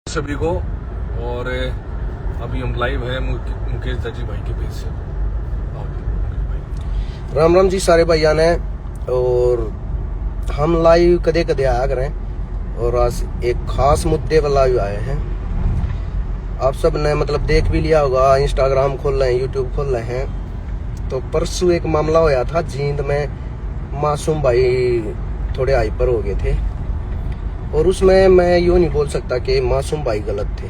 सभी को। और अभी हम लाइव हैं मुकेश दाजी भाई के पेज से। राम राम जी सारे भाइया ने। और हम लाइव कदे कदे आया करें और आज एक खास मुद्दे पर लाइव आए हैं। आप सब ने मतलब देख भी लिया होगा, इंस्टाग्राम खोल रहे हैं, यूट्यूब खोल रहे हैं। तो परसों एक मामला होया था जींद में, मासूम भाई थोड़े हाइपर हो गए थे और उसमें मैं यूँ नहीं बोल सकता कि मासूम भाई गलत थे,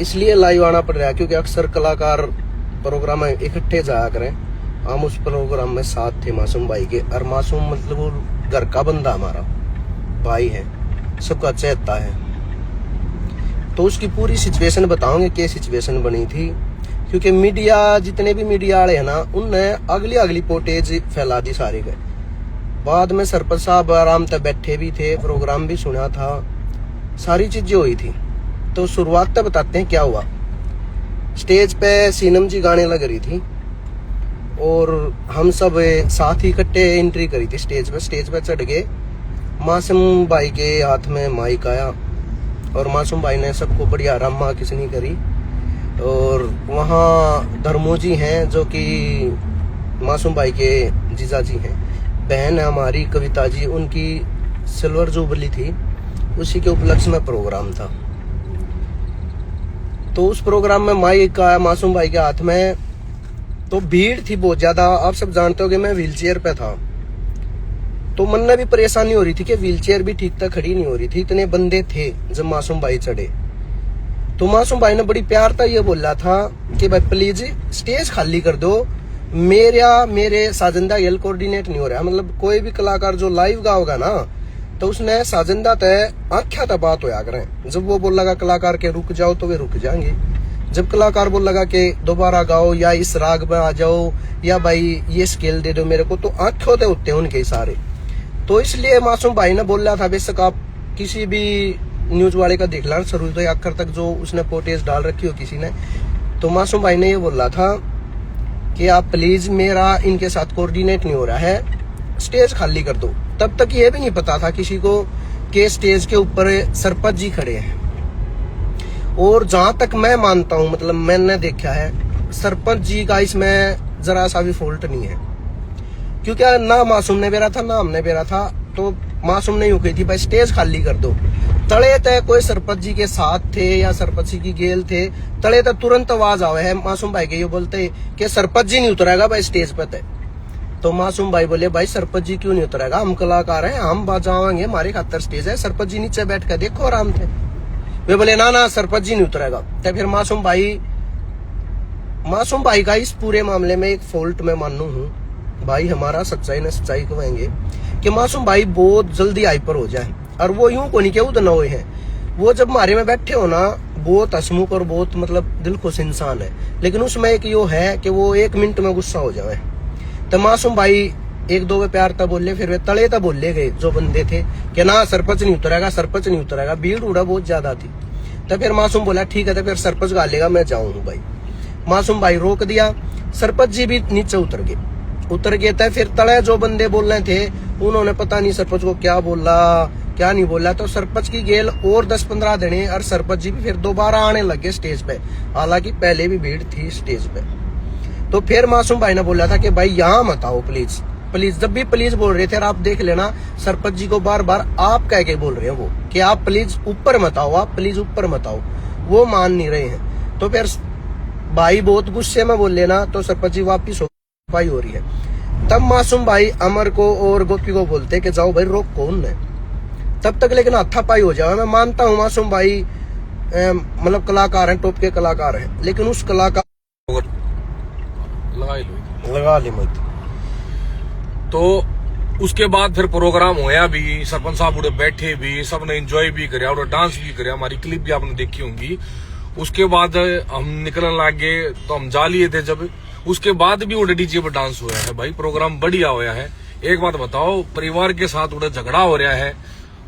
इसलिए लाइव आना पड़ रहा है क्योंकि अक्सर कलाकार प्रोग्राम में इकट्ठे जाया करें। हम उस प्रोग्राम में साथ थे मासूम भाई के, और मासूम मतलब वो घर का बंदा हमारा भाई है, सबका चहेता है। तो उसकी पूरी सिचुएशन बताऊंगे, क्या सिचुएशन बनी थी, क्योंकि मीडिया जितने भी मीडिया वाले हैं ना, उनने अगली फुटेज फैला दी सारे के। बाद में सरपंच साहब आराम से बैठे भी थे, प्रोग्राम भी सुना था, सारी चीजें हुई थी। तो शुरुआत तक बताते हैं क्या हुआ। स्टेज पे सीनम जी गाने लग रही थी और हम सब साथ ही इकट्ठे एंट्री करी थी स्टेज पे चढ़ गए। मासूम भाई के हाथ में माइक आया और मासूम भाई ने सबको बढ़िया रमा किसनी करी। और वहाँ धर्मो जी हैं जो कि मासूम भाई के जीजा जी हैं, बहन है हमारी कविता जी, उनकी सिल्वर जुबली थी, उसी के उपलक्ष्य में प्रोग्राम था। तो उस प्रोग्राम में माइक आया मासूम भाई के हाथ में, तो भीड़ थी बहुत ज्यादा। आप सब जानते हो कि मैं व्हीलचेयर पे था, तो मन में भी परेशानी हो रही थी कि व्हीलचेयर भी ठीक तक खड़ी नहीं हो रही थी, इतने बंदे थे जब मासूम भाई चढ़े। तो मासूम भाई ने बड़ी प्यार था ये बोला था कि भाई प्लीज स्टेज खाली कर दो, मेरे साजंदा यल कोऑर्डिनेट नहीं हो रहा। मतलब कोई भी कलाकार जो लाइव गाओगा ना, तो उसने साजंदा तय आख्या तक बात होया करें। जब वो बोल लगा कलाकार के रुक जाओ तो वे रुक जाएंगे, जब कलाकार बोल लगा कि दोबारा गाओ या इस राग में आ जाओ या भाई ये स्केल दे दो मेरे को, तो आंखें होते होते हैं उनके सारे। तो इसलिए मासूम भाई ने बोल रहा था, बेशक आप किसी भी न्यूज वाले का देख ला शुरू से आखिर तक जो उसने फोटेज डाल रखी हो किसी ने, तो मासूम भाई ने ये बोल रहा था कि आप प्लीज मेरा इनके साथ कोऑर्डिनेट नहीं हो रहा है, स्टेज खाली कर दो। तब तक ये भी नहीं पता था किसी को कि स्टेज के ऊपर सरपंच जी खड़े हैं। और जहां तक मैं मानता हूं, मतलब मैंने देखा है, सरपंच जी का इसमें जरा सा भी फॉल्ट नहीं है, क्योंकि ना मासूम ने बेरा था ना हमने बेरा था। तो मासूम ने यूं कही थी भाई स्टेज खाली कर दो। तले तय कोई सरपंच जी के साथ थे या सरपंच जी की गेल थे, तले तक तुरंत आवाज आवे है मासूम भाई के, ये बोलते कि सरपंच जी नहीं उतरेगा भाई स्टेज पे तय। तो मासूम भाई बोले भाई सरपंच जी क्यों नहीं उतरेगा, हम कलाकार हैं, हम बजाएंगे, हमारे खातर स्टेज है, सरपंच जी नीचे बैठ कर देखो आराम थे। वे बोले ना सरपंच जी नहीं उतरेगा। तो फिर मासूम भाई का इस पूरे मामले में एक फॉल्ट मैं मानू हूँ। भाई हमारा सच्चाई ने सच्चाई कहेंगे कि मासूम भाई बहुत जल्दी हाइपर हो जाए, और वो यूं को नहीं के उतना हुए हैं। वो जब मारे में बैठे हो ना, बहुत हसमुख और बहुत मतलब दिल खुश इंसान है, लेकिन उसमें एक यो है कि वो 1 मिनट में गुस्सा हो जाए। तो मासूम भाई एक दो वे प्यार तब बोले, फिर वे तले तब बोले गए जो बंदे थे कि ना सरपंच नहीं उतरेगा, सरपंच नहीं उतरेगा। भीड़ उड़ा बहुत ज्यादा थी। तो फिर मासूम बोला ठीक है, तो फिर सरपंच गा लेगा, मैं जाऊँ भाई। मासूम भाई रोक दिया, सरपंच जी भी नीचे उतर गए। तो फिर तले जो बंदे बोल रहे थे उन्होंने पता नहीं सरपंच को क्या बोला क्या नहीं बोला, तो सरपंच की गेल और 10-15 देने, और सरपंच जी भी फिर दोबारा आने लगे स्टेज पे। हालांकि पहले भी भीड़ थी स्टेज पे। तो फिर मासूम भाई ने बोला था कि भाई यहाँ मत आओ प्लीज। जब भी प्लीज बोल रहे थे, और आप देख लेना सरपंच जी को बार बार आप कह के बोल रहे हैं वो कि आप प्लीज ऊपर मत आओ, आप प्लीज ऊपर मत आओ, वो मान नहीं रहे हैं। तो फिर भाई बहुत गुस्से में बोल लेना, तो सरपंच जी वापिस हो रही है। तब मासूम भाई अमर को और गोपी को बोलते कि जाओ भाई रोक कौन है, तब तक लेकिन हाथापाई हो जाए। मैं मानता हूँ मासूम भाई मतलब कलाकार हैं, टॉप के कलाकार हैं, लेकिन उस कलाकार लगा ली मत। तो उसके बाद फिर प्रोग्राम होया भी, सरपंच साहब उड़े बैठे भी, सबने एंजॉय भी कराया और डांस भी कराया। हमारी क्लिप भी आपने देखी होंगी। उसके बाद हम निकलने लगे तो हम जा लिए थे जब, उसके बाद भी उड़े डीजे पर डांस हुआ है। भाई प्रोग्राम बढ़िया होया है। एक बात बताओ, परिवार के साथ उड़े झगड़ा हो रहा है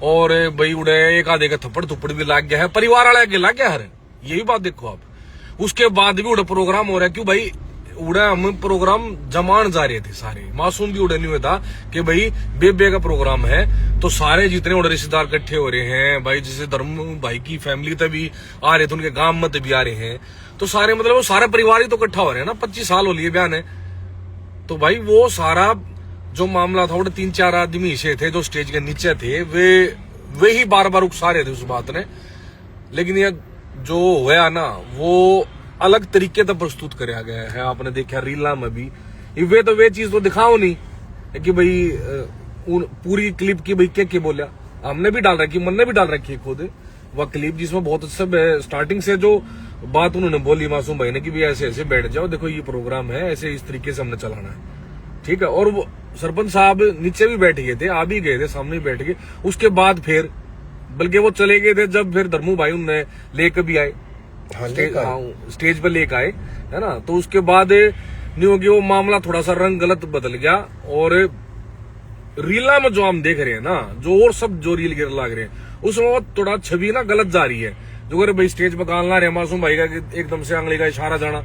और भाई उड़े एक आधे का थप्पड़ भी लग गया है, परिवार वाले के लग गया है, यही बात देखो आप। उसके बाद भी उड़े प्रोग्राम हो रहा है, क्यों भाई उड़ा हम प्रोग्राम जमान जा रहे थे सारे, मासूम भी उड़े नहीं हुआ था कि भाई बेबे का प्रोग्राम है तो सारे जितने उड़े रिश्तेदार इकट्ठे हो रहे हैं भाई, जैसे धर्म भाई की फैमिली तभी आ रहे थे, उनके गांव में तभी आ रहे हैं, तो सारे मतलब वो सारे परिवार ही तो इकट्ठा हो रहे हैं ना, 25 साल हो लिए बयान है। तो भाई वो सारा जो मामला था, वो 3-4 आदमी ऐसे थे जो स्टेज के नीचे थे, वे ही बार बार उकसा रहे थे उस बात ने, लेकिन ये जो हुआ ना वो अलग तरीके से प्रस्तुत कराया गया है। आपने देखा रीला में भी वे तो वे चीज तो दिखाओ नहीं कि भाई पूरी क्लिप की भाई क्या बोला, हमने भी डाल रखी, मन ने भी डाल रखी है खुद वह क्लिप, जिसमें बहुत सब स्टार्टिंग से जो बात उन्होंने बोली मासूम भाई ने कि भाई ऐसे ऐसे बैठ जाओ, देखो ये प्रोग्राम है, ऐसे इस तरीके से हमने चलाना है, ठीक है। और वो सरपंच साहब नीचे भी बैठ गए थे, आ भी गए थे, सामने भी बैठ गए। उसके बाद फिर बल्कि वो चले गए थे जब फिर धर्मू भाई उन्हें लेकर भी आए, स्टेज पर लेकर आए, है ना। तो उसके बाद नहीं होगी वो मामला थोड़ा सा रंग गलत बदल गया, और रीला में जो हम देख रहे हैं ना, जो और सब जो रील गिर लग रहे हैं उसमें वो थोड़ा छवि ना गलत जा रही है। जो अगर भाई स्टेज पर गालना रहे मासूम भाई का एकदम से आंगली का इशारा जाना,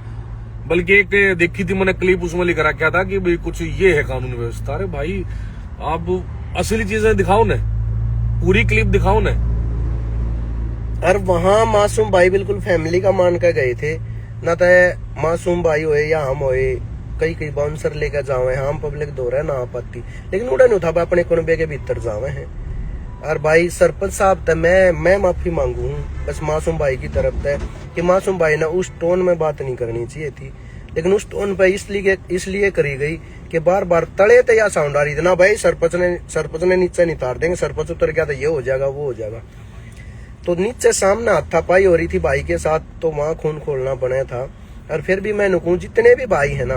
बल्कि एक देखी थी मैंने क्लिप, उसमें लिख रखा था कि भाई कुछ ये है कानून व्यवस्था। अरे भाई आप असली चीजें दिखाओ ना, पूरी क्लिप दिखाओ ना। और वहाँ मासूम भाई बिल्कुल फैमिली का मान कर गए थे ना, तो मासूम भाई होए या हम होए, कई बाउंसर लेकर जावे, हम पब्लिक दो रहे ना आपत्ति, लेकिन उड़ा नहीं था अपने कुनबे के भीतर जावे हैं। और भाई सरपंच साहब तो मैं माफी मांगू हूँ बस मासूम भाई की तरफ से कि मासूम भाई ने उस टोन में बात नहीं करनी चाहिए थी, लेकिन उस टोन पे इसलिए करी गई कि बार बार तले तो या साउंड आ रही थी ना भाई, सरपंच ने नीचे नहीं तार देंगे, सरपंच उतर गया तो ये हो जाएगा वो हो जाएगा। तो नीचे सामने हाथापाई हो रही थी भाई के साथ, तो वहां खून खोलना बना था। और फिर भी मैं कहूँ जितने भी भाई है ना,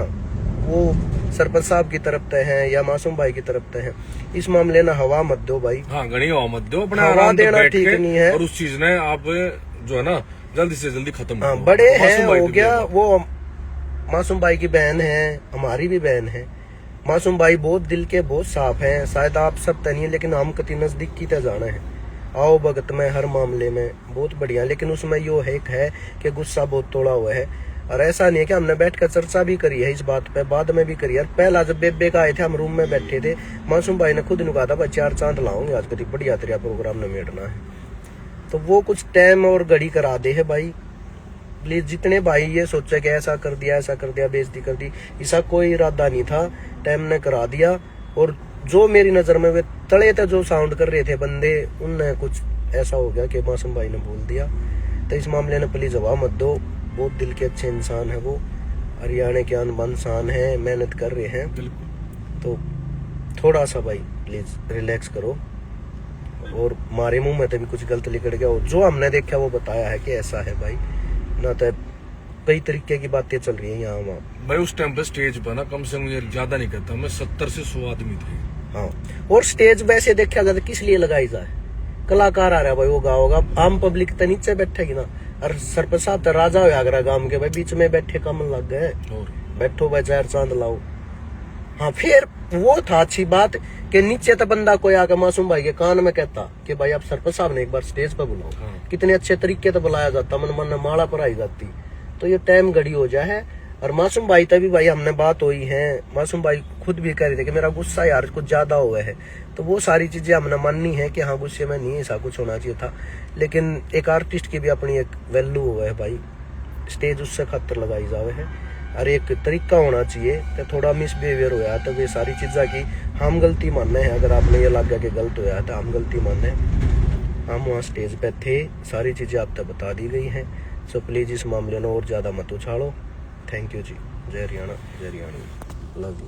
वो सरपंच साहब की तरफ तय हैं या मासूम भाई की तरफ तय हैं, इस मामले ना हवा मत दो भाई। हाँ, घनी हवा मत दो, अपना हवा देना ठीक नहीं है, और उस चीज ने आप जो है ना जल्दी से जल्दी खत्म। हाँ, बड़े हैं हो गया, वो मासूम भाई की बहन है, हमारी भी बहन है। मासूम भाई बहुत दिल के बहुत साफ हैं, शायद आप सब तय नहीं है, लेकिन हम कति नजदीकी तय जाना है, आओ भगत में हर मामले में बहुत बढ़िया। लेकिन उसमें यो है कि गुस्सा बहुत तोड़ा हुआ है, और ऐसा नहीं है कि हमने बैठकर चर्चा भी करी है इस बात पे, बाद में भी करी है। पहला जब बेबे का आए थे, हम रूम में बैठे थे, मासूम भाई ने खुद कहा था भाई 4 चांद लाऊंगे आज, कभी बढ़िया तेरा प्रोग्राम ने मेटना है। तो वो कुछ टाइम और घड़ी करा दे है भाई, प्लीज। जितने भाई ये सोचे कि ऐसा कर दिया बेइज्जती कर दी, ऐसा कोई इरादा नहीं था, टाइम ने करा दिया। और जो मेरी नजर में वे तले थे जो साउंड कर रहे थे बंदे, उनने कुछ ऐसा हो गया कि मासूम भाई ने बोल दिया। तो इस मामले में प्लीज हवा मत दो, बहुत दिल के अच्छे इंसान है वो, हरियाणा के अनबन इंसान है, मेहनत कर रहे हैं, तो थोड़ा सा भाई प्लीज रिलैक्स करो। और हमारे मुंह में तो भी कुछ गलत निकल गया, और जो हमने देखा वो बताया है कि ऐसा है भाई, ना तो कई तरीके की बातें चल रही है यहाँ वहाँ। भाई उस टाइम पे स्टेज पर ना कम से कम ज्यादा नहीं कहता मैं 70 से 100 आदमी थे। हाँ, और स्टेज वैसे देखा जाए किस लिए लगाई जाए, कलाकार आ रहा है भाई, वो गाओगा, आम पब्लिक तो नीचे बैठेगी ना। और सरपंच साहब तो राजा हो आगरा गांव के भाई, बीच में बैठे कम लग गए, बैठो भाई 4 चांद लाओ। हाँ, फिर वो था अच्छी बात कि नीचे तो बंदा कोई आकर मासूम भाई के कान में कहता कि भाई आप सरपंच साहब ने एक बार स्टेज पर बुलाओ। कितने अच्छे तरीके से बुलाया जाता, मन माला पर आई जाती। तो ये टाइम घड़ी हो जाए। और मासूम भाई तभी भाई हमने बात हुई है, मासूम भाई खुद भी कह रहे थे कि मेरा गुस्सा यार कुछ ज्यादा हुआ है, तो वो सारी चीजें हमने माननी है कि हाँ गुस्से में नहीं ऐसा कुछ होना चाहिए था। लेकिन एक आर्टिस्ट की भी अपनी एक वैल्यू हुआ है भाई, स्टेज उससे खातर लगाई जावे है, और एक तरीका होना चाहिए। तो थोड़ा मिसबिहेवियर हुआ तो वे सारी चीज़ा की हम गलती मानने हैं। अगर आपने ये लगा कि गलत हुआ तो हम गलती मानने, हम वहाँ स्टेज पे थे, सारी चीजें आप तक बता दी गई हैं। सो प्लीज इस मामले में और ज्यादा मत उछालो। थैंक यू जी। जय हरियाणा, जय हरियाणा, लव यू।